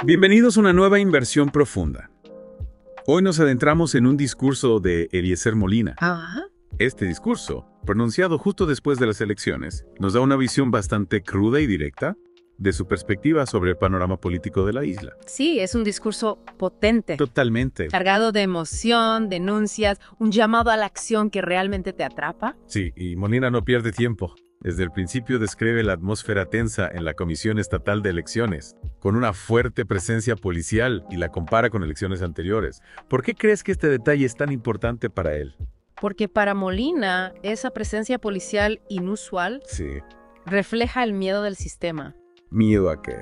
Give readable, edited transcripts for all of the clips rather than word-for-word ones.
Bienvenidos a una nueva inversión profunda. Hoy nos adentramos en un discurso de Eliezer Molina. Ajá. Este discurso, pronunciado justo después de las elecciones, nos da una visión bastante cruda y directa de su perspectiva sobre el panorama político de la isla. Sí, es un discurso potente, Totalmente. cargado de emoción, denuncias, un llamado a la acción que realmente te atrapa. Sí, y Molina no pierde tiempo. Desde el principio describe la atmósfera tensa en la Comisión Estatal de Elecciones, con una fuerte presencia policial, y la compara con elecciones anteriores. ¿Por qué crees que este detalle es tan importante para él? Porque para Molina, esa presencia policial inusual Sí. refleja el miedo del sistema ¿Miedo a qué?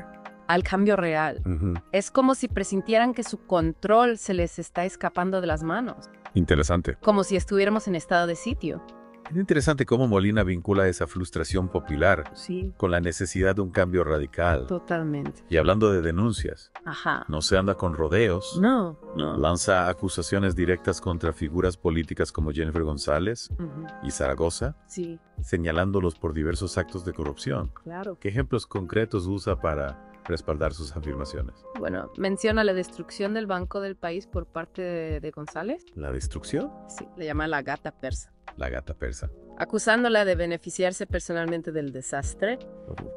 al cambio real. Es como si presintieran que su control se les está escapando de las manos, Interesante. como si estuviéramos en estado de sitio. Es interesante cómo Molina vincula esa frustración popular Sí, con la necesidad de un cambio radical. totalmente. Y hablando de denuncias, Ajá. no se anda con rodeos. No. Lanza acusaciones directas contra figuras políticas como Jennifer González Ujú. y Zaragoza, Sí, señalándolos por diversos actos de corrupción. claro. ¿Qué ejemplos concretos usa para respaldar sus afirmaciones? Bueno, menciona la destrucción del Banco del País por parte de González. ¿La destrucción? Sí, le llama la gata persa. La gata persa. Acusándola de beneficiarse personalmente del desastre.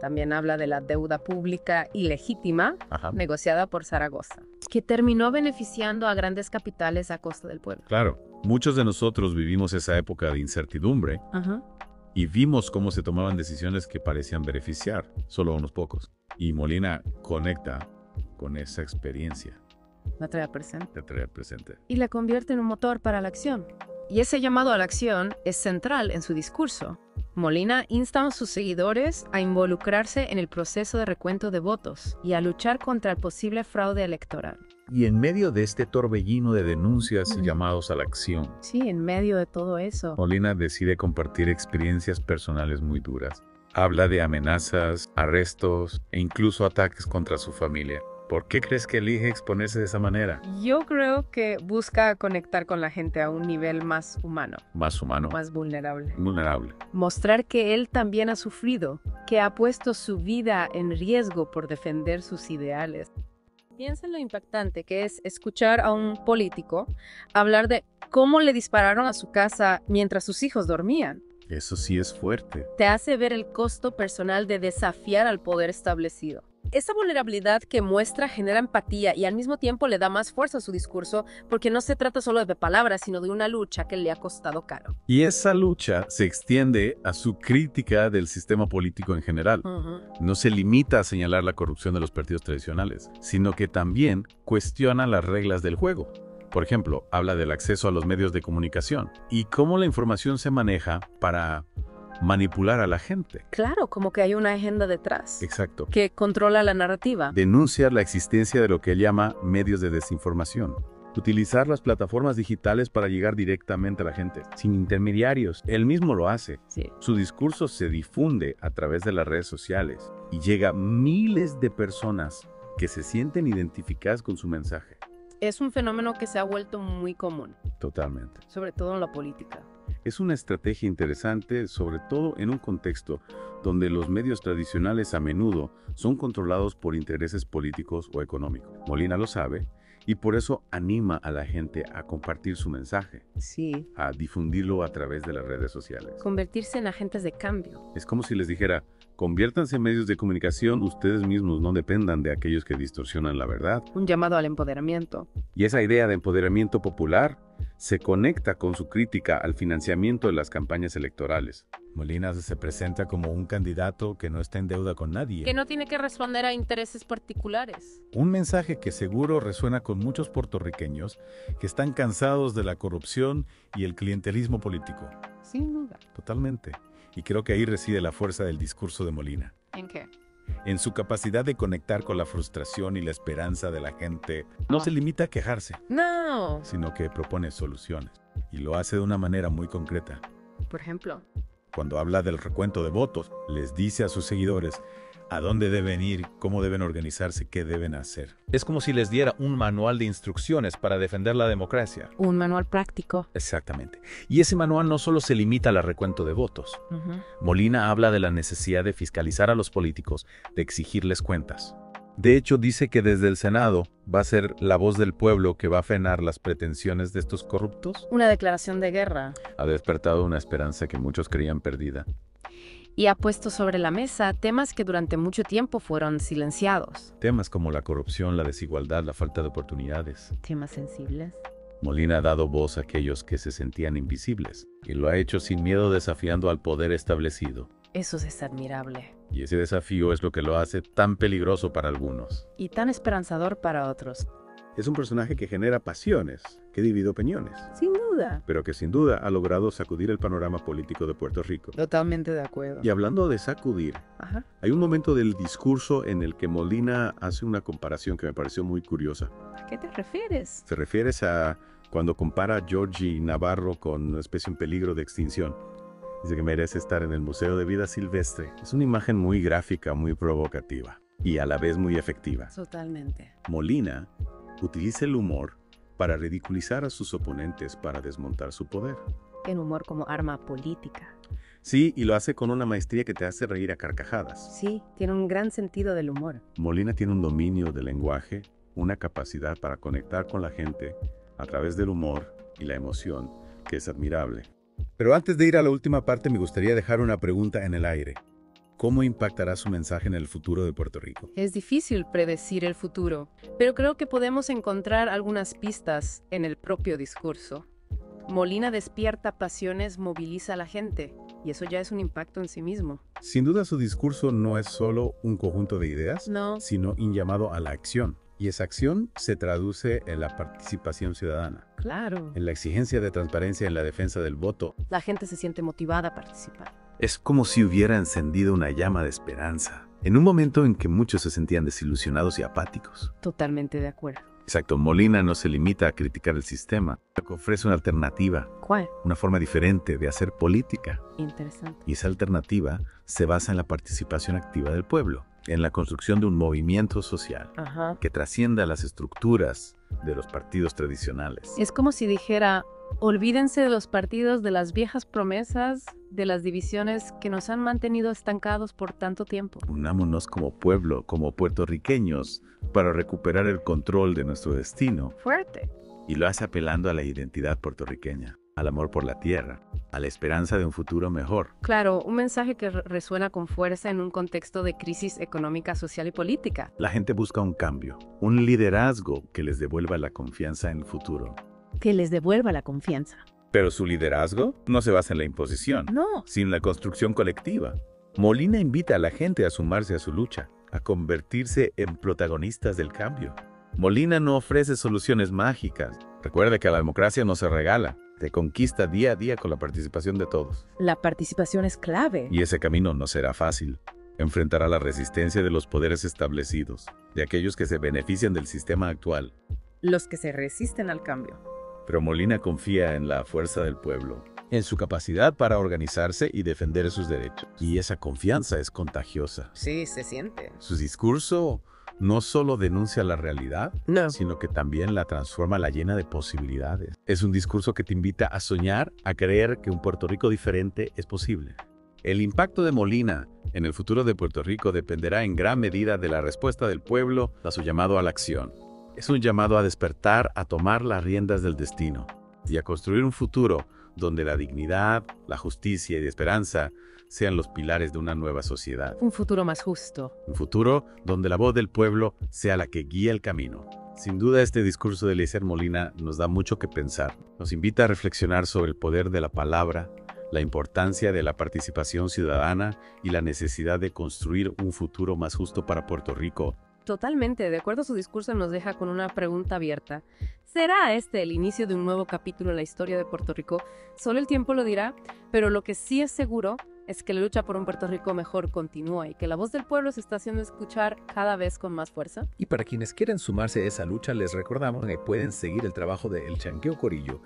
También habla de la deuda pública ilegítima Ajá. negociada por Zaragoza, que terminó beneficiando a grandes capitales a costa del pueblo. Claro, muchos de nosotros vivimos esa época de incertidumbre Ajá. y vimos cómo se tomaban decisiones que parecían beneficiar solo a unos pocos. Y Molina conecta con esa experiencia La trae al presente. de traer presente. Y la convierte en un motor para la acción. Y ese llamado a la acción es central en su discurso. Molina insta a sus seguidores a involucrarse en el proceso de recuento de votos y a luchar contra el posible fraude electoral. Y en medio de este torbellino de denuncias y Mm. llamados a la acción, Sí, en medio de todo eso. Molina decide compartir experiencias personales muy duras. Habla de amenazas, arrestos e incluso ataques contra su familia. ¿Por qué crees que elige exponerse de esa manera? Yo creo que busca conectar con la gente a un nivel más humano, Más humano, más vulnerable. vulnerable. Mostrar que él también ha sufrido, que ha puesto su vida en riesgo por defender sus ideales. Piensa en lo impactante que es escuchar a un político hablar de cómo le dispararon a su casa mientras sus hijos dormían. Eso sí es fuerte. Te hace ver el costo personal de desafiar al poder establecido. Esa vulnerabilidad que muestra genera empatía y al mismo tiempo le da más fuerza a su discurso porque no se trata solo de palabras, sino de una lucha que le ha costado caro. Y esa lucha se extiende a su crítica del sistema político en general. No se limita a señalar la corrupción de los partidos tradicionales, sino que también cuestiona las reglas del juego. Por ejemplo, habla del acceso a los medios de comunicación y cómo la información se maneja para manipular a la gente. Claro, como que hay una agenda detrás Exacto. que controla la narrativa. Denuncia la existencia de lo que él llama medios de desinformación. Utilizar las plataformas digitales para llegar directamente a la gente, sin intermediarios. Él mismo lo hace. Sí. Su discurso se difunde a través de las redes sociales y llega a miles de personas que se sienten identificadas con su mensaje. Es un fenómeno que se ha vuelto muy común, Totalmente. sobre todo en la política. Es una estrategia interesante, sobre todo en un contexto donde los medios tradicionales a menudo son controlados por intereses políticos o económicos. Molina lo sabe y por eso anima a la gente a compartir su mensaje, Sí. a difundirlo a través de las redes sociales. Convertirse en agentes de cambio. Es como si les dijera, conviértanse en medios de comunicación ustedes mismos, no dependan de aquellos que distorsionan la verdad. Un llamado al empoderamiento. Y esa idea de empoderamiento popular se conecta con su crítica al financiamiento de las campañas electorales. Molina se presenta como un candidato que no está en deuda con nadie. Que no tiene que responder a intereses particulares. Un mensaje que seguro resuena con muchos puertorriqueños que están cansados de la corrupción y el clientelismo político. Sin duda. Totalmente. Y creo que ahí reside la fuerza del discurso de Molina. ¿En qué? En su capacidad de conectar con la frustración y la esperanza de la gente. No se limita a quejarse, No. sino que propone soluciones. Y lo hace de una manera muy concreta. Por ejemplo. Cuando habla del recuento de votos, les dice a sus seguidores a dónde deben ir, cómo deben organizarse, qué deben hacer. Es como si les diera un manual de instrucciones para defender la democracia. Un manual práctico. Exactamente. Y ese manual no solo se limita al recuento de votos. Molina habla de la necesidad de fiscalizar a los políticos, de exigirles cuentas. De hecho, dice que desde el Senado va a ser la voz del pueblo que va a frenar las pretensiones de estos corruptos. Una declaración de guerra. Ha despertado una esperanza que muchos creían perdida. Y ha puesto sobre la mesa temas que durante mucho tiempo fueron silenciados. Temas como la corrupción, la desigualdad, la falta de oportunidades. Temas sensibles. Molina ha dado voz a aquellos que se sentían invisibles, y lo ha hecho sin miedo, desafiando al poder establecido. Eso es admirable. Y ese desafío es lo que lo hace tan peligroso para algunos. Y tan esperanzador para otros. Es un personaje que genera pasiones, que divide opiniones, Sin duda. pero que sin duda ha logrado sacudir el panorama político de Puerto Rico. Totalmente de acuerdo. Y hablando de sacudir, Ajá. hay un momento del discurso en el que Molina hace una comparación que me pareció muy curiosa. ¿A qué te refieres? Se refiere a cuando compara a Georgie Navarro con una especie en peligro de extinción. Dice que merece estar en el Museo de Vida Silvestre. Es una imagen muy gráfica, muy provocativa y a la vez muy efectiva. Totalmente. Molina utiliza el humor para ridiculizar a sus oponentes para desmontar su poder. El humor como arma política. Sí, y lo hace con una maestría que te hace reír a carcajadas. Sí, tiene un gran sentido del humor. Molina tiene un dominio del lenguaje, una capacidad para conectar con la gente a través del humor y la emoción, que es admirable. Pero antes de ir a la última parte, me gustaría dejar una pregunta en el aire. ¿Cómo impactará su mensaje en el futuro de Puerto Rico? Es difícil predecir el futuro, pero creo que podemos encontrar algunas pistas en el propio discurso. Molina despierta pasiones, moviliza a la gente, y eso ya es un impacto en sí mismo. Sin duda su discurso no es solo un conjunto de ideas, No. sino un llamado a la acción. Y esa acción se traduce en la participación ciudadana, Claro. en la exigencia de transparencia en la defensa del voto. La gente se siente motivada a participar. Es como si hubiera encendido una llama de esperanza, en un momento en que muchos se sentían desilusionados y apáticos. Totalmente de acuerdo. Exacto, Molina no se limita a criticar el sistema, sino que ofrece una alternativa, ¿Cuál? una forma diferente de hacer política. Interesante. Y esa alternativa se basa en la participación activa del pueblo, en la construcción de un movimiento social Ajá. que trascienda las estructuras de los partidos tradicionales. Es como si dijera, olvídense de los partidos, de las viejas promesas, de las divisiones que nos han mantenido estancados por tanto tiempo. Unámonos como pueblo, como puertorriqueños, para recuperar el control de nuestro destino. Fuerte. Y lo hace apelando a la identidad puertorriqueña, al amor por la tierra, a la esperanza de un futuro mejor. Claro, un mensaje que resuena con fuerza en un contexto de crisis económica, social y política. La gente busca un cambio, un liderazgo que les devuelva la confianza en el futuro. Que les devuelva la confianza. Pero su liderazgo no se basa en la imposición, No. sino en la construcción colectiva. Molina invita a la gente a sumarse a su lucha, a convertirse en protagonistas del cambio. Molina no ofrece soluciones mágicas. Recuerda que la democracia no se regala, se conquista día a día con la participación de todos. La participación es clave. Y ese camino no será fácil. Enfrentará la resistencia de los poderes establecidos, de aquellos que se benefician del sistema actual. Los que se resisten al cambio. Pero Molina confía en la fuerza del pueblo, en su capacidad para organizarse y defender sus derechos. Y esa confianza es contagiosa. Sí, se siente. Su discurso no solo denuncia la realidad, No. sino que también la transforma, la llena de posibilidades. Es un discurso que te invita a soñar, a creer que un Puerto Rico diferente es posible. El impacto de Molina en el futuro de Puerto Rico dependerá en gran medida de la respuesta del pueblo a su llamado a la acción. Es un llamado a despertar, a tomar las riendas del destino y a construir un futuro donde la dignidad, la justicia y la esperanza sean los pilares de una nueva sociedad. Un futuro más justo. Un futuro donde la voz del pueblo sea la que guía el camino. Sin duda, este discurso de Eliezer Molina nos da mucho que pensar. Nos invita a reflexionar sobre el poder de la palabra, la importancia de la participación ciudadana y la necesidad de construir un futuro más justo para Puerto Rico. Totalmente, de acuerdo a su discurso nos deja con una pregunta abierta. ¿Será este el inicio de un nuevo capítulo en la historia de Puerto Rico? Solo el tiempo lo dirá, pero lo que sí es seguro es que la lucha por un Puerto Rico mejor continúa y que la voz del pueblo se está haciendo escuchar cada vez con más fuerza. Y para quienes quieran sumarse a esa lucha, les recordamos que pueden seguir el trabajo de El Chanqueo Corillo,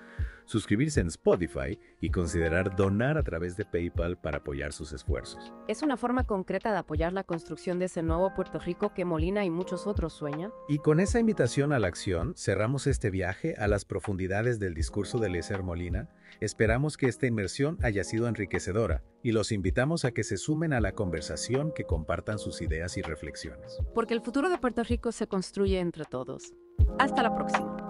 suscribirse en Spotify y considerar donar a través de PayPal para apoyar sus esfuerzos. Es una forma concreta de apoyar la construcción de ese nuevo Puerto Rico que Molina y muchos otros sueñan. Y con esa invitación a la acción, cerramos este viaje a las profundidades del discurso de Eliezer Molina. Esperamos que esta inmersión haya sido enriquecedora y los invitamos a que se sumen a la conversación, que compartan sus ideas y reflexiones. Porque el futuro de Puerto Rico se construye entre todos. Hasta la próxima.